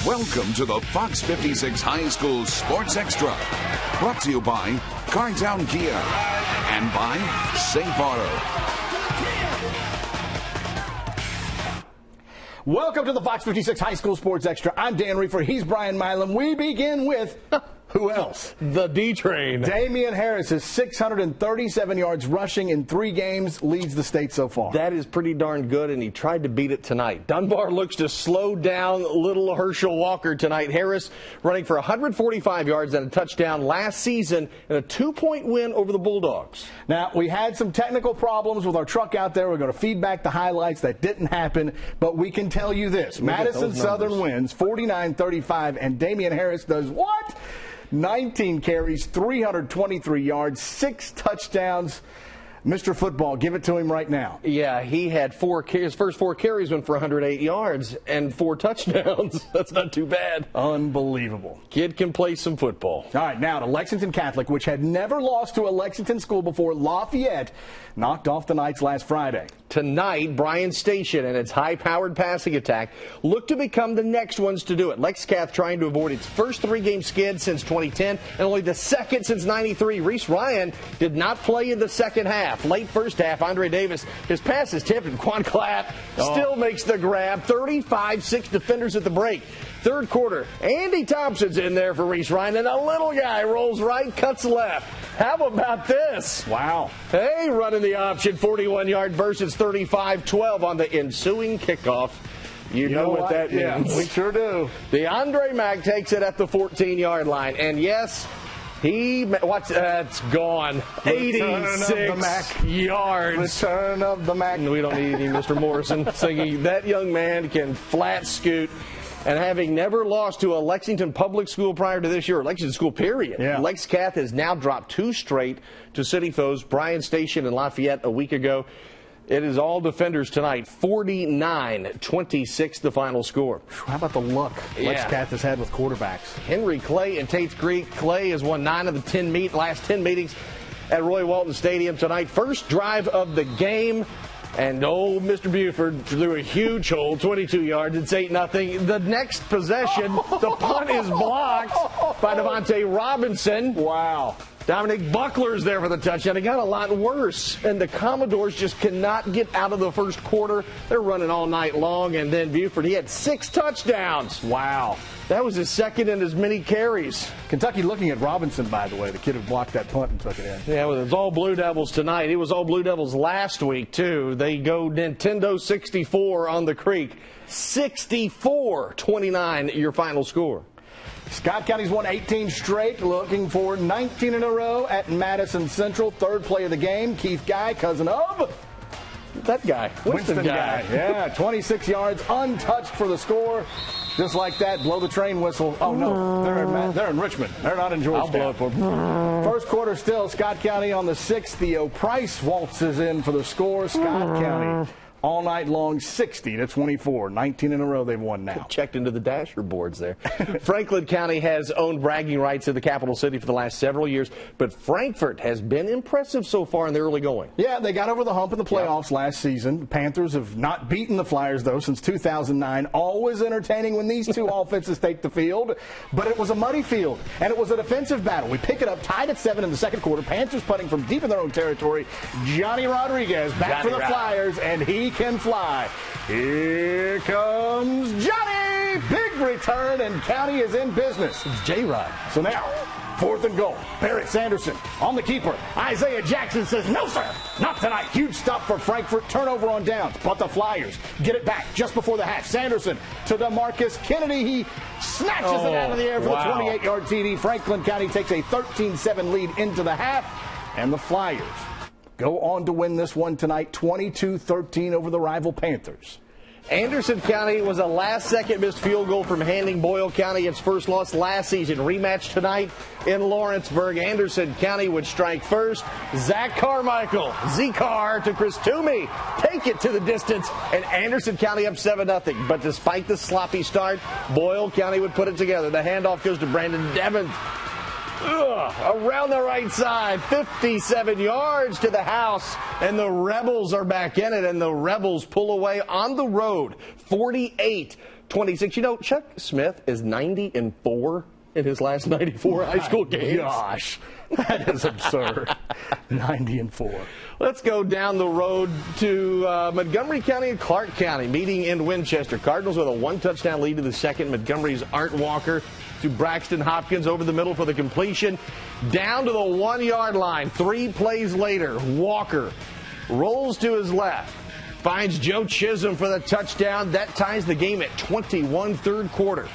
Welcome to the Fox 56 High School Sports Extra. Brought to you by Cartown Kia and by Safe Auto. Welcome to the Fox 56 High School Sports Extra. I'm Dan Reefer. He's Bryan Milam. We begin with... who else? The D-Train. Damian Harris is 637 yards rushing in 3 games, leads the state so far. That is pretty darn good, and he tried to beat it tonight. Dunbar looks to slow down little Herschel Walker tonight. Harris running for 145 yards and a touchdown last season in a 2-point win over the Bulldogs. Now, we had some technical problems with our truck out there. We're going to feed back the highlights. That didn't happen, but we can tell you this. Madison Southern wins 49-35, and Damian Harris does what? 19 carries, 323 yards, 6 touchdowns. Mr. Football, give it to him right now. Yeah, he had his first 4 carries went for 108 yards and 4 touchdowns. That's not too bad. Unbelievable. Kid can play some football. All right, now to Lexington Catholic, which had never lost to a Lexington school before. Lafayette knocked off the Knights last Friday. Tonight, Bryan Station and its high-powered passing attack look to become the next ones to do it. LexCath trying to avoid its first 3-game skid since 2010 and only the second since '93. Reese Ryan did not play in the second half. Late first half, Andre Davis, his pass is tipped, and Quan Clapp still makes the grab. 35-6 defenders at the break. Third quarter, Andy Thompson's in there for Reese Ryan, and a little guy rolls right, cuts left. How about this? Wow. Hey, running the option, 41-yard burst. It's 35-12 on the ensuing kickoff. You know what that means. Yeah, we sure do. DeAndre Mack takes it at the 14-yard line. And yes, it's gone. 86 yards. Return of the Mack. We don't need any Mr. Morrison singing. That young man can flat scoot. And having never lost to a Lexington public school prior to this year, or Lexington school period, LexCath has now dropped 2 straight to city foes, Bryan Station and Lafayette a week ago. It is all defenders tonight, 49-26 the final score. How about the luck LexCath has had with quarterbacks? Henry Clay and Tate's Creek. Clay has won 9 of the last 10 meetings at Roy Walton Stadium tonight. First drive of the game. And old Mr. Buford threw a huge hole, 22 yards. It's 8-0. The next possession, the punt is blocked by Devontae Robinson. Wow. Dominic Buckler's there for the touchdown. It got a lot worse, and the Commodores just cannot get out of the first quarter. They're running all night long, and then Buford, he had 6 touchdowns. Wow. That was his second in as many carries. Kentucky looking at Robinson, by the way, the kid who blocked that punt and took it in. Yeah, well, it's all Blue Devils tonight. It was all Blue Devils last week, too. They go Nintendo 64 on the Creek. 64-29, your final score. Scott County's won 18 straight, looking for 19 in a row at Madison Central. Third play of the game, Keith Guy, cousin of... that guy. Winston Guy. Yeah, 26 yards, untouched for the score. Just like that, blow the train whistle. Oh, no, they're in Richmond. They're not in Georgetown. I'll blow it for them. First quarter still, Scott County on the 6th. Theo Price waltzes in for the score. Scott County all night long, 60-24. 19 in a row they've won now. Checked into the dasher boards there. Franklin County has owned bragging rights in the capital city for the last several years, but Frankfort has been impressive so far in the early going. Yeah, they got over the hump in the playoffs last season. The Panthers have not beaten the Flyers, though, since 2009. Always entertaining when these two offenses take the field, but it was a muddy field, and it was a defensive battle. We pick it up, tied at 7 in the second quarter. Panthers putting from deep in their own territory. Johnny Rodriguez back for the Flyers, and he can fly. Here comes Johnny! Big return, and County is in business. It's J-Rod. So now, 4th and goal. Barrett Sanderson on the keeper. Isaiah Jackson says, no, sir, not tonight. Huge stop for Frankfort. Turnover on downs, but the Flyers get it back just before the half. Sanderson to DeMarcus Kennedy. He snatches it out of the air for the 28-yard TD. Franklin County takes a 13-7 lead into the half, and the Flyers go on to win this one tonight, 22-13 over the rival Panthers. Anderson County was a last-second missed field goal from handing Boyle County its first loss last season. Rematch tonight in Lawrenceburg. Anderson County would strike first. Zach Carmichael, Z-Car to Chris Toomey. Take it to the distance, and Anderson County up 7-0. But despite the sloppy start, Boyle County would put it together. The handoff goes to Brandon Devon. Around the right side, 57 yards to the house, and the Rebels are back in it, and the Rebels pull away on the road, 48 26. You know, Chuck Smith is 90-4 in his last 94 high school games. Gosh, that is absurd. 90-4. Let's go down the road to Montgomery County and Clark County, meeting in Winchester. Cardinals with a 1-touchdown lead to the second. Montgomery's Art Walker to Braxton Hopkins over the middle for the completion. Down to the 1-yard line. 3 plays later, Walker rolls to his left. Finds Joe Chisholm for the touchdown. That ties the game at 21, third quarter.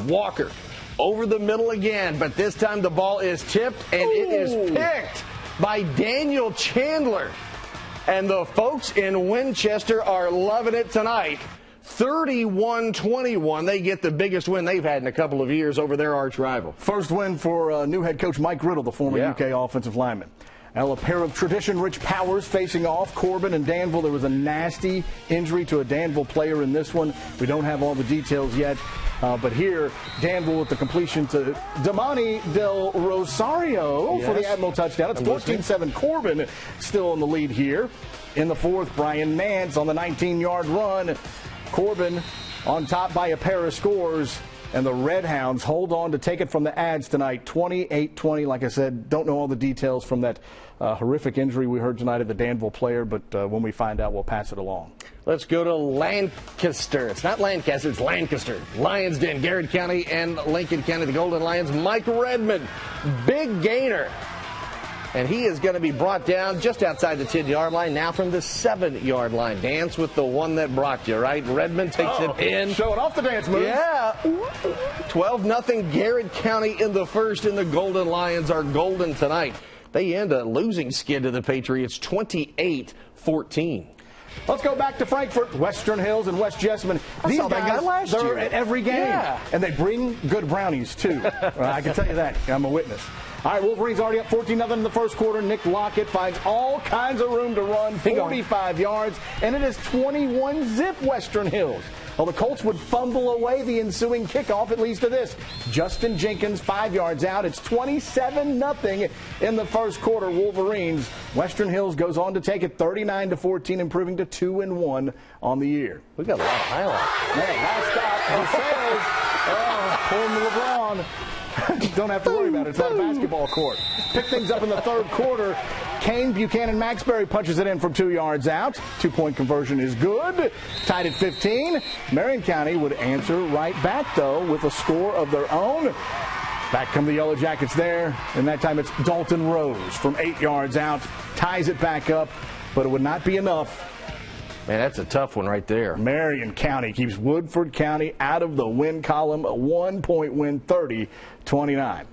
Walker over the middle again, but this time the ball is tipped, and it is picked by Daniel Chandler. And the folks in Winchester are loving it tonight. 31-21. They get the biggest win they've had in a couple of years over their arch rival. First win for new head coach Mike Riddle, the former UK offensive lineman. Now, a pair of tradition-rich powers facing off, Corbin and Danville. There was a nasty injury to a Danville player in this one. We don't have all the details yet. But here, Danville with the completion to Damani Del Rosario for the Admiral touchdown. It's 14-7. Corbin still in the lead here. In the fourth, Bryan Nance on the 19-yard run. Corbin on top by a pair of scores. And the Red Hounds hold on to take it from the Ads tonight, 28-20. Like I said, don't know all the details from that horrific injury we heard tonight of the Danville player, but when we find out, we'll pass it along. Let's go to Lancaster. It's not Lancaster, it's Lancaster. Lions Den, Garrard County and Lincoln County, the Golden Lions. Mike Redmond, big gainer. And he is going to be brought down just outside the 10-yard line, now from the 7-yard line. Dance with the one that brought you, right? Redmond takes it in. Showing off the dance move. Yeah. 12-0 Garrard County in the first, and the Golden Lions are golden tonight. They end a losing skid to the Patriots, 28-14. Let's go back to Frankfort, Western Hills, and West Jessamine. These guys, they're at every game, and they bring good brownies, too. I can tell you that. I'm a witness. All right, Wolverines already up 14-0 in the first quarter. Nick Lockett finds all kinds of room to run, 45 yards, and it is 21-zip Western Hills. Well, the Colts would fumble away the ensuing kickoff. It leads to this. Justin Jenkins, 5 yards out. It's 27-0 in the first quarter. Wolverines. Western Hills goes on to take it 39-14, improving to 2-1 on the year. We got a lot of highlights. Man, last stop. He says, pulling the LeBron. Don't have to worry about it. It's not a basketball court. Pick things up in the third quarter. Kane Buchanan Maxbury punches it in from 2 yards out. 2-point conversion is good. Tied at 15. Marion County would answer right back, though, with a score of their own. Back come the Yellow Jackets there. And that time it's Dalton Rose from 8 yards out. Ties it back up, but it would not be enough. Man, that's a tough one right there. Marion County keeps Woodford County out of the win column. A 1-point win, 30-29.